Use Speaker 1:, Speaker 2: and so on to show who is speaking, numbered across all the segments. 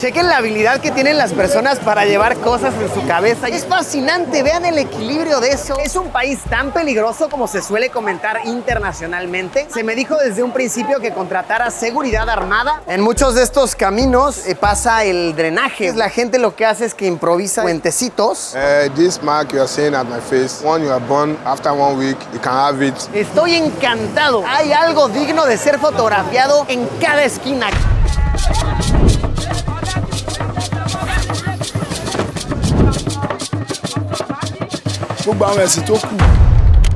Speaker 1: Chequen la habilidad que tienen las personas para llevar cosas en su cabeza. Es fascinante, vean el equilibrio de eso. Es un país tan peligroso como se suele comentar internacionalmente. Se me dijo desde un principio que contratara seguridad armada. En muchos de estos caminos pasa el drenaje. La gente lo que hace es que improvisa puentecitos.
Speaker 2: This mark you are seeing at my face, when you are born, after 1 week, you can have it.
Speaker 1: Estoy encantado. Hay algo digno de ser fotografiado en cada esquina.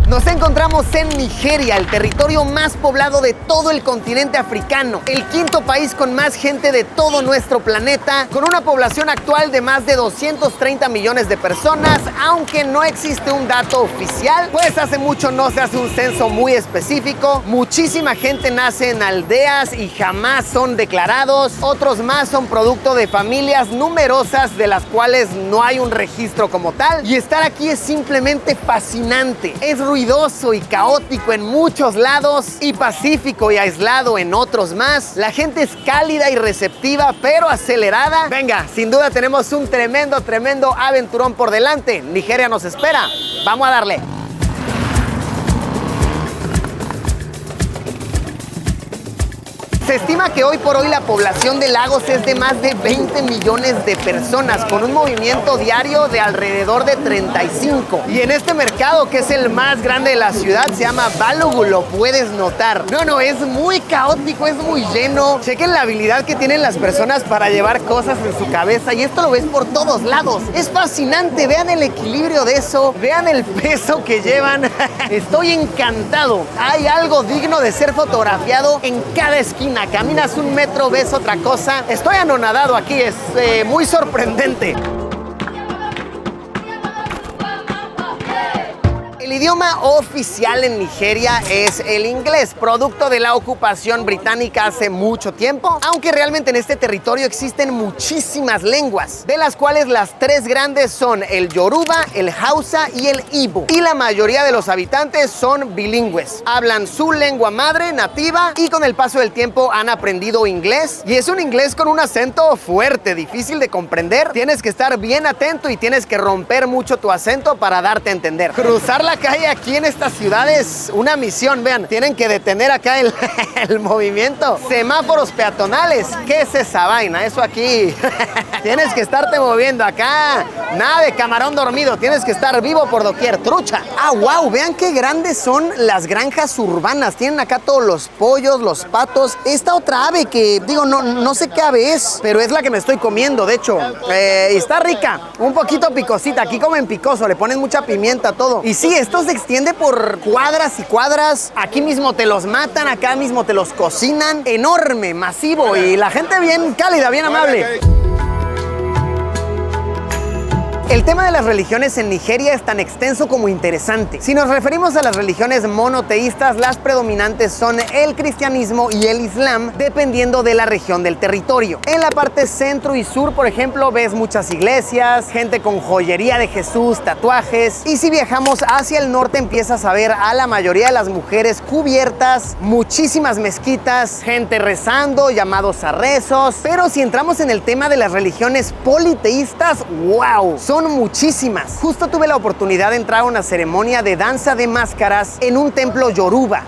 Speaker 1: Nos encontramos en Nigeria, el territorio más poblado de todo el continente africano, el quinto país con más gente de todo nuestro planeta, con una población actual de más de 230 millones de personas, aunque no existe un dato oficial, pues hace mucho no se hace un censo muy específico. Muchísima gente nace en aldeas y jamás son declarados, otros más son producto de familias numerosas de las cuales no hay un registro como tal, y estar aquí es simplemente fascinante. Es ruidoso y caótico en muchos lados y pacífico y aislado en otros más. La gente es cálida y receptiva, pero acelerada. Venga, sin duda tenemos un tremendo aventurón por delante. Nigeria nos espera. Vamos a darle. Se estima que hoy por hoy la población de Lagos es de más de 20 millones de personas, con un movimiento diario de alrededor de 35. Y en este mercado, que es el más grande de la ciudad, se llama Balogun, lo puedes notar. No, es muy caótico, es muy lleno. Chequen la habilidad que tienen las personas para llevar cosas en su cabeza, y esto lo ves por todos lados. Es fascinante, vean el equilibrio de eso, vean el peso que llevan. Estoy encantado. Hay algo digno de ser fotografiado en cada esquina. Caminas 1 metro, ves otra cosa. Estoy anonadado aquí, es muy sorprendente. El idioma oficial en Nigeria es el inglés, producto de la ocupación británica hace mucho tiempo, aunque realmente en este territorio existen muchísimas lenguas, de las cuales las 3 grandes son el Yoruba, el Hausa y el Igbo. Y la mayoría de los habitantes son bilingües, hablan su lengua madre nativa y con el paso del tiempo han aprendido inglés. Y es un inglés con un acento fuerte, difícil de comprender. Tienes que estar bien atento y tienes que romper mucho tu acento para darte a entender. Cruzar la calle aquí en esta ciudad es una misión, vean, tienen que detener acá el movimiento. Semáforos peatonales, ¿qué es esa vaina? Eso aquí, tienes que estarte moviendo acá, nada de camarón dormido, tienes que estar vivo por doquier, trucha. Wow, vean qué grandes son las granjas urbanas, tienen acá todos los pollos, los patos, esta otra ave que, digo, no sé qué ave es, pero es la que me estoy comiendo, de hecho, y está rica, un poquito picosita, aquí comen picoso, le ponen mucha pimienta a todo, y sí, esto se extiende por cuadras y cuadras. Aquí mismo te los matan, acá mismo te los cocinan. Enorme, masivo y la gente bien cálida, bien amable. El tema de las religiones en Nigeria es tan extenso como interesante. Si nos referimos a las religiones monoteístas, las predominantes son el cristianismo y el islam, dependiendo de la región del territorio. En la parte centro y sur, por ejemplo, ves muchas iglesias, gente con joyería de Jesús, tatuajes. Y si viajamos hacia el norte, empiezas a ver a la mayoría de las mujeres cubiertas, muchísimas mezquitas, gente rezando, llamados a rezos. Pero si entramos en el tema de las religiones politeístas, ¡wow! Son muchísimas. Justo tuve la oportunidad de entrar a una ceremonia de danza de máscaras en un templo yoruba.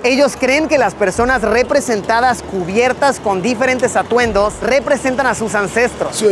Speaker 1: Ellos creen que las personas representadas cubiertas con diferentes atuendos representan a sus ancestros.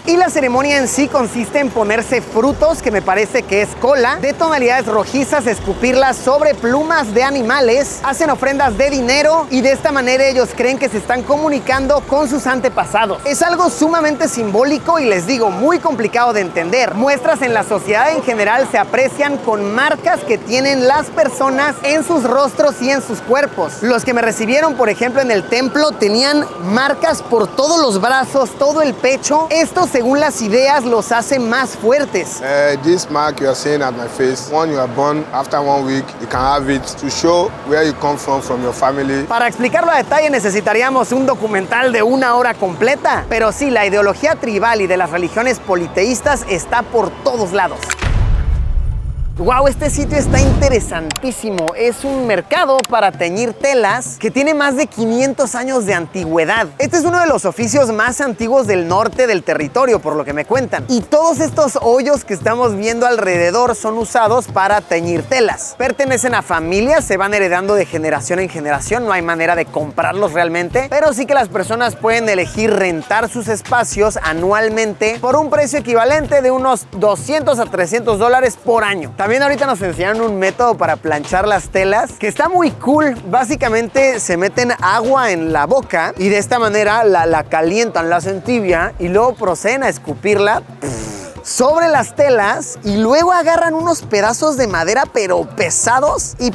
Speaker 1: Y la ceremonia en sí consiste en ponerse frutos, que me parece que es cola, de tonalidades rojizas, escupirlas sobre plumas de animales, hacen ofrendas de dinero y de esta manera ellos creen que se están comunicando con sus antepasados. Es algo sumamente simbólico y les digo, muy complicado de entender. Muestras en la sociedad en general se aprecian con marcas que tienen las personas en sus rostros y en sus cuerpos. Los que me recibieron, por ejemplo, en el templo tenían marcas por todos los brazos, todo el pecho. Esto, según las ideas, los hace más fuertes.
Speaker 2: This mark you are seeing at my face, when you are born, after 1 week, you can have it to show where you come from your family.
Speaker 1: Para explicarlo a detalle necesitaríamos un documento documental de 1 hora completa. Pero sí, la ideología tribal y de las religiones politeístas está por todos lados. Wow, este sitio está interesantísimo. Es un mercado para teñir telas que tiene más de 500 años de antigüedad. Este es uno de los oficios más antiguos del norte del territorio, por lo que me cuentan. Y todos estos hoyos que estamos viendo alrededor son usados para teñir telas. Pertenecen a familias, se van heredando de generación en generación. No hay manera de comprarlos realmente, pero sí que las personas pueden elegir rentar sus espacios anualmente por un precio equivalente de unos $200 a $300 por año. También ahorita nos enseñaron un método para planchar las telas que está muy cool. Básicamente se meten agua en la boca y de esta manera la calientan, la hacen tibia y luego proceden a escupirla sobre las telas y luego agarran unos pedazos de madera pero pesados y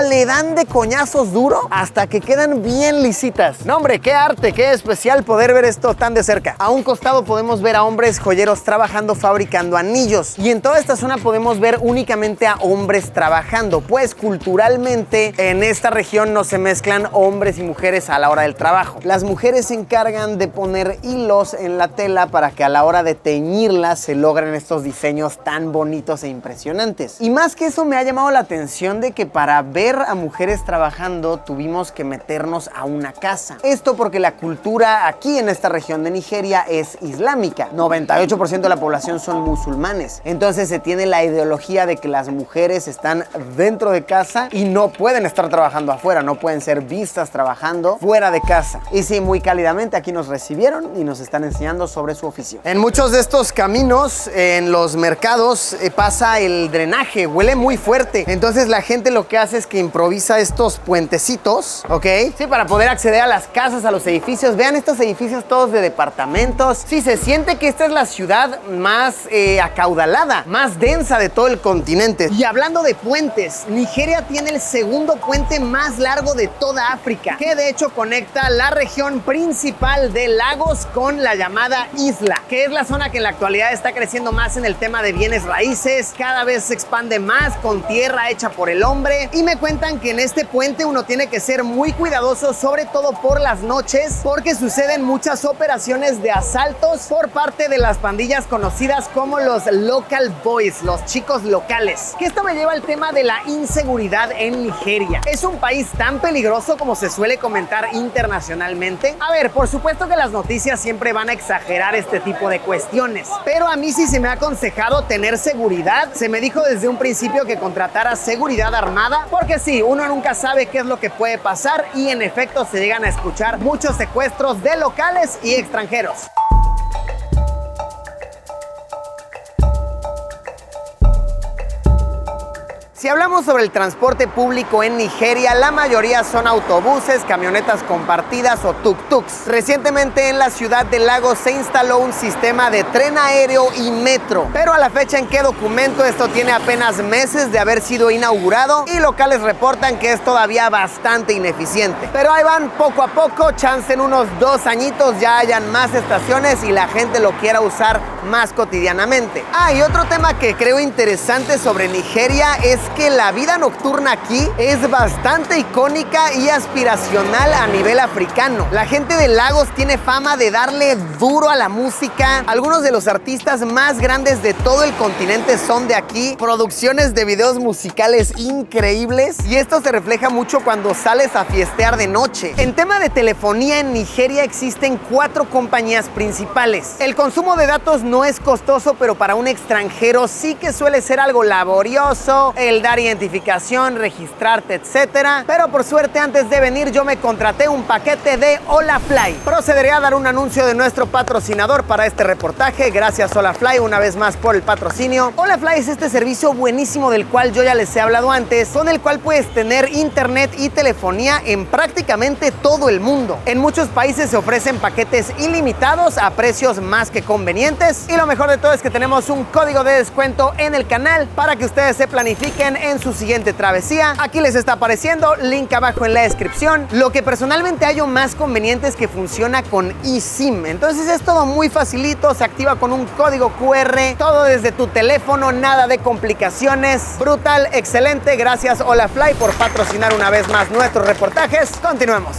Speaker 1: le dan de coñazos duro hasta que quedan bien lisitas. No, hombre, qué arte, qué especial poder ver esto tan de cerca. A un costado podemos ver a hombres joyeros trabajando fabricando anillos y en toda esta zona podemos ver únicamente a hombres trabajando, pues culturalmente en esta región no se mezclan hombres y mujeres a la hora del trabajo. Las mujeres se encargan de poner hilos en la tela para que a la hora de teñirla se logran estos diseños tan bonitos e impresionantes. Y más que eso, me ha llamado la atención de que para ver a mujeres trabajando tuvimos que meternos a una casa. Esto porque la cultura aquí en esta región de Nigeria es islámica. 98% de la población son musulmanes. Entonces se tiene la ideología de que las mujeres están dentro de casa y no pueden estar trabajando afuera, no pueden ser vistas trabajando fuera de casa. Y sí, muy cálidamente aquí nos recibieron y nos están enseñando sobre su oficio. En muchos de estos caminos, en los mercados, pasa el drenaje, huele muy fuerte. Entonces la gente lo que hace es que improvisa estos puentecitos, ¿ok? Sí, para poder acceder a las casas, a los edificios. Vean estos edificios todos de departamentos. Sí, se siente que esta es la ciudad más acaudalada, más densa de todo el continente. Y hablando de puentes, Nigeria tiene el segundo puente más largo de toda África, que de hecho conecta la región principal de Lagos con la llamada isla, que es la zona que en la actualidad está creciendo más en el tema de bienes raíces. Cada vez se expande más con tierra hecha por el hombre y me cuentan que en este puente uno tiene que ser muy cuidadoso, sobre todo por las noches, porque suceden muchas operaciones de asaltos por parte de las pandillas conocidas como los local boys, los chicos locales. Que esto me lleva al tema de la inseguridad en Nigeria. ¿Es un país tan peligroso como se suele comentar internacionalmente? A ver, por supuesto que las noticias siempre van a exagerar este tipo de cuestiones, pero a mí sí se me ha aconsejado tener seguridad. Se me dijo desde un principio que contratara seguridad armada, porque sí, uno nunca sabe qué es lo que puede pasar y en efecto se llegan a escuchar muchos secuestros de locales y extranjeros. Si hablamos sobre el transporte público en Nigeria, la mayoría son autobuses, camionetas compartidas o tuk-tuks. Recientemente en la ciudad de Lagos se instaló un sistema de tren aéreo y metro, pero a la fecha en que documento esto tiene apenas meses de haber sido inaugurado y locales reportan que es todavía bastante ineficiente. Pero ahí van poco a poco, chance en unos 2 añitos ya hayan más estaciones y la gente lo quiera usar más cotidianamente. Y otro tema que creo interesante sobre Nigeria es que la vida nocturna aquí es bastante icónica y aspiracional a nivel africano. La gente de Lagos tiene fama de darle duro a la música. Algunos de los artistas más grandes de todo el continente son de aquí. Producciones de videos musicales increíbles y esto se refleja mucho cuando sales a fiestear de noche. En tema de telefonía en Nigeria existen 4 compañías principales. El consumo de datos no es costoso, pero para un extranjero sí que suele ser algo laborioso, el dar identificación, registrarte, etcétera. Pero por suerte antes de venir yo me contraté un paquete de Holafly. Procederé a dar un anuncio de nuestro patrocinador para este reportaje. Gracias Holafly una vez más por el patrocinio. Holafly es este servicio buenísimo del cual yo ya les he hablado antes, con el cual puedes tener internet y telefonía en prácticamente todo el mundo. En muchos países se ofrecen paquetes ilimitados a precios más que convenientes y lo mejor de todo es que tenemos un código de descuento en el canal para que ustedes se planifiquen en su siguiente travesía. Aquí les está apareciendo, link abajo en la descripción. Lo que personalmente hallo más conveniente es que funciona con eSIM. Entonces es todo muy facilito, se activa con un código QR, todo desde tu teléfono, nada de complicaciones. Brutal, excelente. Gracias Holafly por patrocinar una vez más nuestros reportajes. Continuemos.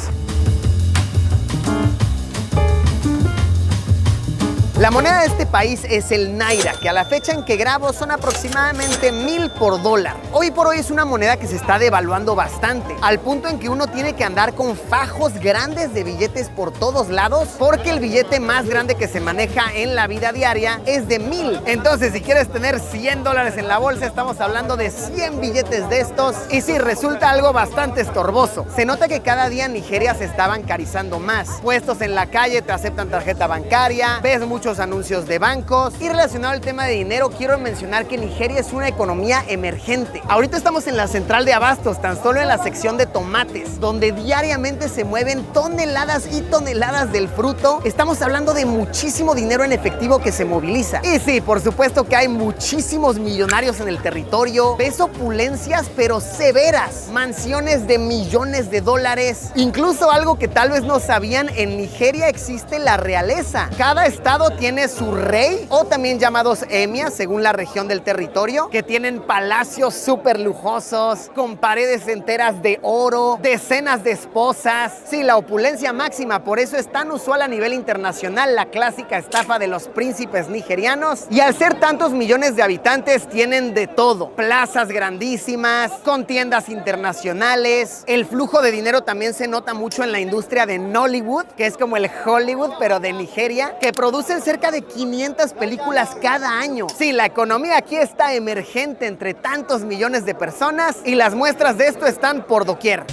Speaker 1: La moneda de este país es el Naira, que a la fecha en que grabo son aproximadamente 1000 por dólar. Hoy por hoy es una moneda que se está devaluando bastante, al punto en que uno tiene que andar con fajos grandes de billetes por todos lados, porque el billete más grande que se maneja en la vida diaria es de 1000. Entonces, si quieres tener 100 dólares en la bolsa, estamos hablando de 100 billetes de estos. Y sí, resulta algo bastante estorboso. Se nota que cada día Nigeria se está bancarizando más. Puestos en la calle te aceptan tarjeta bancaria, ves muchos anuncios de bancos. Y relacionado al tema de dinero, quiero mencionar que Nigeria es una economía emergente. Ahorita estamos en la central de abastos, tan solo en la sección de tomates, donde diariamente se mueven toneladas y toneladas del fruto. Estamos hablando de muchísimo dinero en efectivo que se moviliza. Y sí, por supuesto que hay muchísimos millonarios en el territorio. Ves opulencias pero severas, mansiones de millones de dólares. Incluso algo que tal vez no sabían, en Nigeria existe la realeza. Cada estado tiene su rey, o también llamados emias, según la región del territorio, que tienen palacios súper lujosos, con paredes enteras de oro, decenas de esposas. Sí, la opulencia máxima. Por eso es tan usual a nivel internacional la clásica estafa de los príncipes nigerianos. Y al ser tantos millones de habitantes, tienen de todo. Plazas grandísimas, con tiendas internacionales. El flujo de dinero también se nota mucho en la industria de Nollywood, que es como el Hollywood, pero de Nigeria, que producen cerca de 500 películas cada año. Sí, la economía aquí está emergente entre tantos millones de personas, y las muestras de esto están por doquier.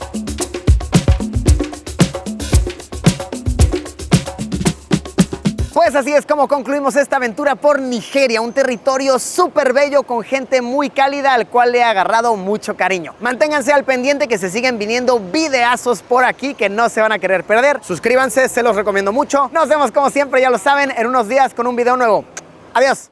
Speaker 1: Pues así es como concluimos esta aventura por Nigeria, un territorio súper bello con gente muy cálida al cual le he agarrado mucho cariño. Manténganse al pendiente que se siguen viniendo videazos por aquí que no se van a querer perder. Suscríbanse, se los recomiendo mucho. Nos vemos como siempre, ya lo saben, en unos días con un video nuevo. Adiós.